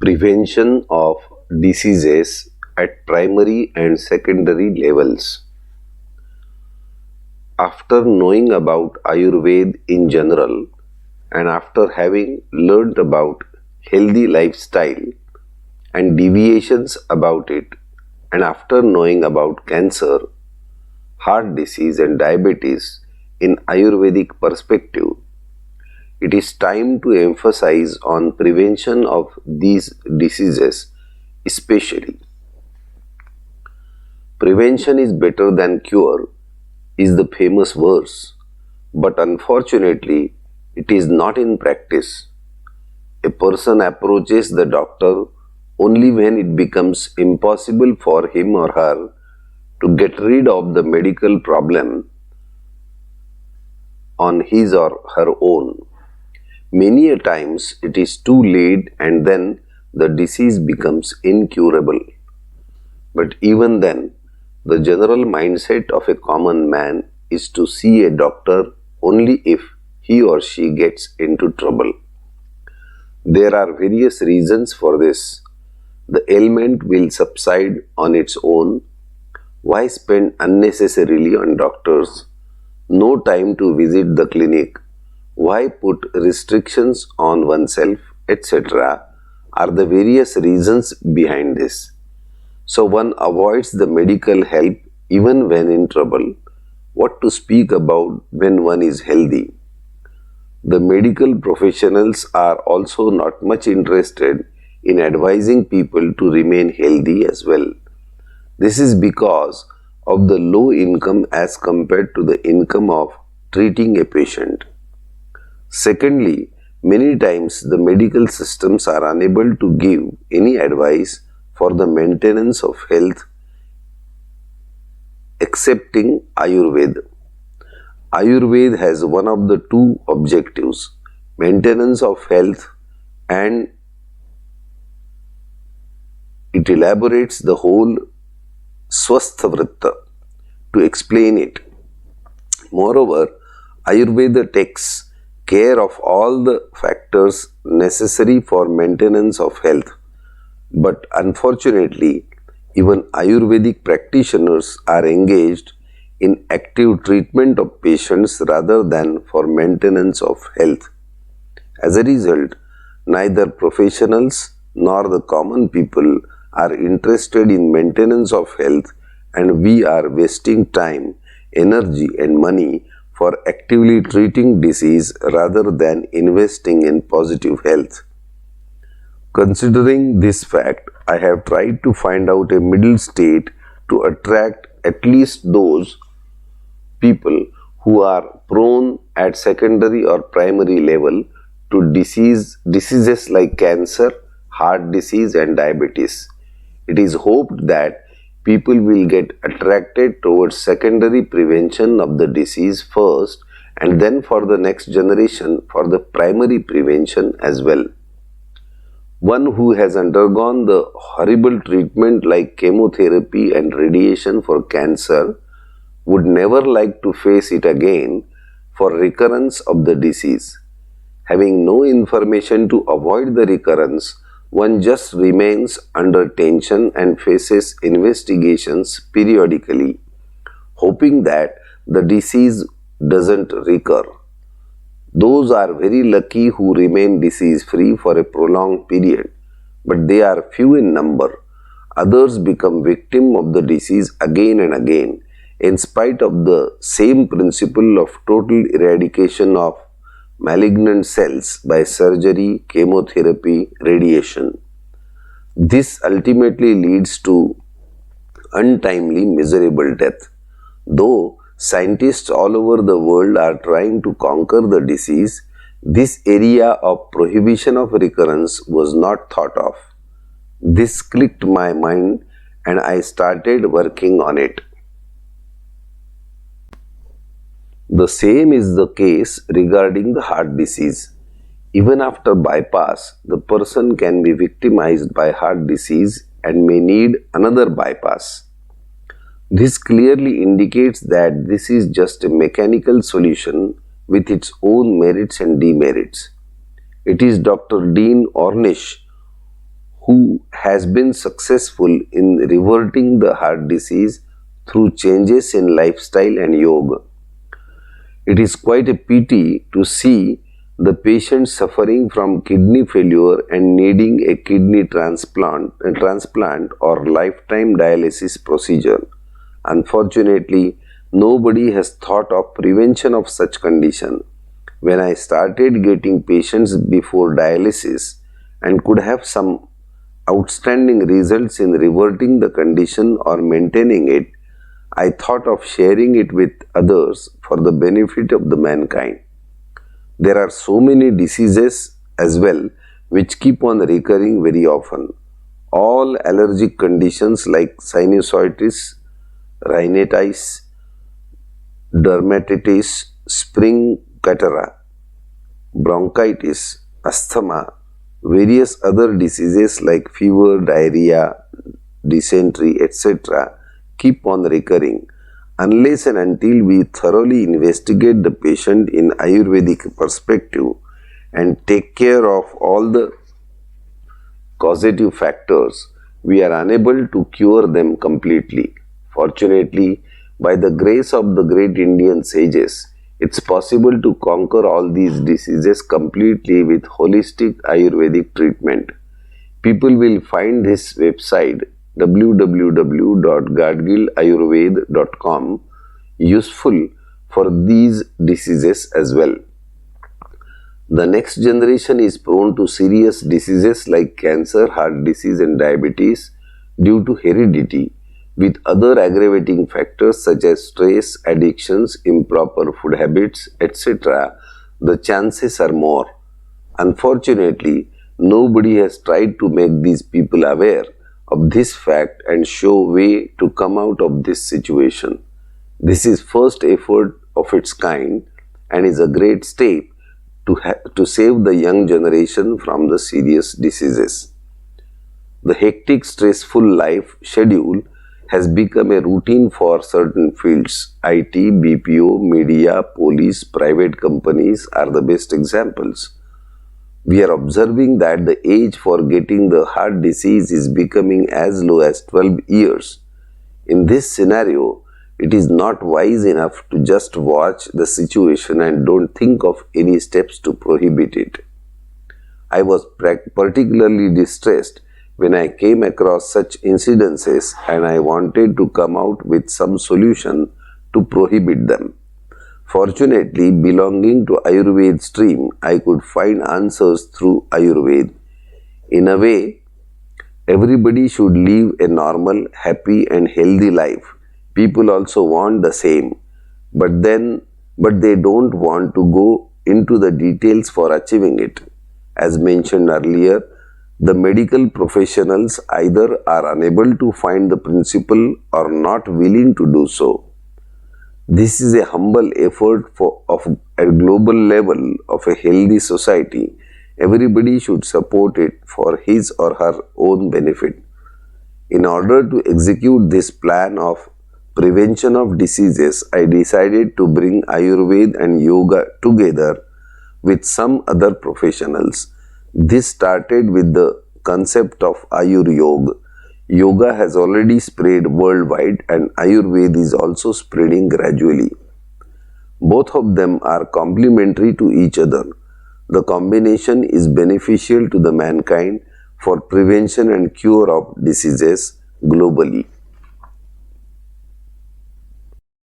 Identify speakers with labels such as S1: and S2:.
S1: Prevention of diseases at primary and secondary levels. After knowing about Ayurved in general and after having learned about healthy lifestyle and deviations about it, and after knowing about cancer, heart disease and diabetes in Ayurvedic perspective, it is time to emphasize on prevention of these diseases especially. Prevention is better than cure is the famous verse, but unfortunately it is not in practice. A person approaches the doctor only when it becomes impossible for him or her to get rid of the medical problem on his or her own. Many a times it is too late and then the disease becomes incurable. But even then, the general mindset of a common man is to see a doctor only if he or she gets into trouble. There are various reasons for this. The ailment will subside on its own. Why spend unnecessarily on doctors? No time to visit the clinic. Why put restrictions on oneself, etc., are the various reasons behind this. So one avoids the medical help even when in trouble. What to speak about when one is healthy? The medical professionals are also not much interested in advising people to remain healthy as well. This is because of the low income as compared to the income of treating a patient. Secondly, many times the medical systems are unable to give any advice for the maintenance of health excepting Ayurved. Ayurved has one of the two objectives, maintenance of health, and it elaborates the whole Swasthavritta to explain it. Moreover, Ayurveda takes care of all the factors necessary for maintenance of health. But unfortunately, even Ayurvedic practitioners are engaged in active treatment of patients rather than for maintenance of health. As a result, neither professionals nor the common people are interested in maintenance of health, and we are wasting time, energy and money for actively treating disease rather than investing in positive health. Considering this fact, I have tried to find out a middle state to attract at least those people who are prone at secondary or primary level to diseases like cancer, heart disease and diabetes. It is hoped that people will get attracted towards secondary prevention of the disease first and then for the next generation for the primary prevention as well. One who has undergone the horrible treatment like chemotherapy and radiation for cancer would never like to face it again for recurrence of the disease. Having no information to avoid the recurrence, one just remains under tension and faces investigations periodically, hoping that the disease doesn't recur. Those are very lucky who remain disease-free for a prolonged period, but they are few in number. Others become victim of the disease again and again, in spite of the same principle of total eradication of malignant cells by surgery, chemotherapy, radiation. This ultimately leads to untimely, miserable death. Though scientists all over the world are trying to conquer the disease, this area of prohibition of recurrence was not thought of. This clicked my mind and I started working on it. The same is the case regarding the heart disease. Even after bypass, the person can be victimized by heart disease and may need another bypass. This clearly indicates that this is just a mechanical solution with its own merits and demerits. It is Dr. Dean Ornish who has been successful in reverting the heart disease through changes in lifestyle and yoga. It is quite a pity to see the patient suffering from kidney failure and needing a kidney transplant or lifetime dialysis procedure. Unfortunately, nobody has thought of prevention of such condition. When I started getting patients before dialysis and could have some outstanding results in reverting the condition or maintaining it, I thought of sharing it with others for the benefit of the mankind. There are so many diseases as well which keep on recurring very often. All allergic conditions like sinusitis, rhinitis, dermatitis, spring catarrh, bronchitis, asthma, various other diseases like fever, diarrhea, dysentery, etc. keep on recurring unless and until we thoroughly investigate the patient in Ayurvedic perspective and take care of all the causative factors, we are unable to cure them completely. Fortunately, by the grace of the great Indian sages, it's possible to conquer all these diseases completely with holistic Ayurvedic treatment. People will find this website www.gadgilayurved.com useful for these diseases as well. The next generation is prone to serious diseases like cancer, heart disease and diabetes due to heredity, with other aggravating factors such as stress, addictions, improper food habits, etc. The chances are more. Unfortunately, nobody has tried to make these people aware of this fact and show way to come out of this situation. This is first effort of its kind and is a great step to save the young generation from the serious diseases. The hectic, stressful life schedule has become a routine for certain fields. IT, BPO, media, police, private companies are the best examples. We are observing that the age for getting the heart disease is becoming as low as 12 years. In this scenario, it is not wise enough to just watch the situation and don't think of any steps to prohibit it. I was particularly distressed when I came across such incidences and I wanted to come out with some solution to prohibit them. Fortunately, belonging to Ayurved stream, I could find answers through Ayurved. In a way, everybody should live a normal, happy and healthy life. People also want the same, but they don't want to go into the details for achieving it. As mentioned earlier, the medical professionals either are unable to find the principle or not willing to do so. This is a humble effort of a global level of a healthy society. Everybody should support it for his or her own benefit. In order to execute this plan of prevention of diseases, I decided to bring Ayurved and Yoga together with some other professionals. This started with the concept of Ayur Yoga. Yoga has already spread worldwide and Ayurved is also spreading gradually. Both of them are complementary to each other. The combination is beneficial to the mankind for prevention and cure of diseases globally.